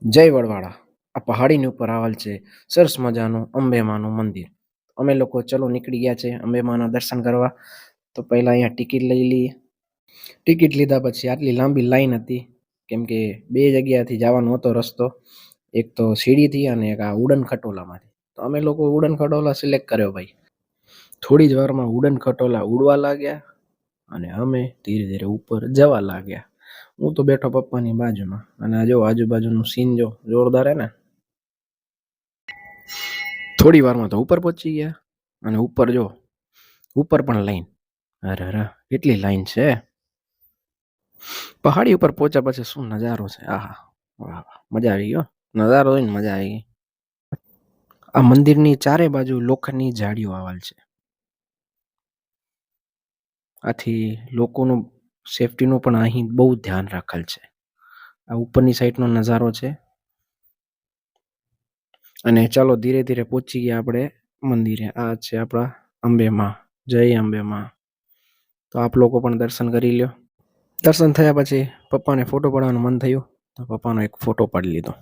જય વડવાળા. આ પહાડીની ઉપર આવેલ છે સરસ મજાનું અંબેમાનું મંદિર. અમે લોકો ચલો નીકળી ગયા છે અંબેમાના દર્શન કરવા. તો પહેલા અહીંયા ટિકિટ લઈ લઈએ. ટિકિટ લીધા પછી આટલી લાંબી લાઈન હતી, કેમ કે બે જગ્યાથી જવાનો હતો રસ્તો. એક તો સીડીથી અને એક આ ઉડન ખટોલામાંથી. તો અમે લોકો ઉડન ખટોલા સિલેક્ટ કર્યો ભાઈ. થોડી જ વારમાં ઉડન ખટોલા ઉડવા લાગ્યા અને અમે ધીરે ધીરે ઉપર જવા લાગ્યા. હું તો બેઠો પપ્પાની બાજુમાં અને આ જો આજુબાજુનું સીન જો જોરદાર હે ને. થોડી વારમાં તો ઉપર પહોંચી ગયા અને ઉપર જો ઉપર પણ લાઈન. અરે અરે કેટલી લાઈન છે. પહાડી ઉપર પહોંચ્યા પછી શું નજારો છે. આહા વાહ વાહ, મજા આવી ગયો. નજારો જોઈને મજા આવી ગઈ. આ મંદિરની ચારે બાજુ લોખંડની જાળીઓ આવેલ છે. આથી લોકોનું સેફટીનું પણ અહીં બહુ ધ્યાન રાખેલ છે. આ ઉપરની સાઈડનો નજારો છે. અને ચાલો ધીરે ધીરે પહોંચી ગયા આપણે મંદિરે. આ છે આપણા અંબેમાં. જય અંબેમાં. તો આપ લોકો પણ દર્શન કરી લ્યો. દર્શન થયા પછી પપ્પાને ફોટો પાડવાનું મન થયું તો પપ્પાનો એક ફોટો પાડી લીધો.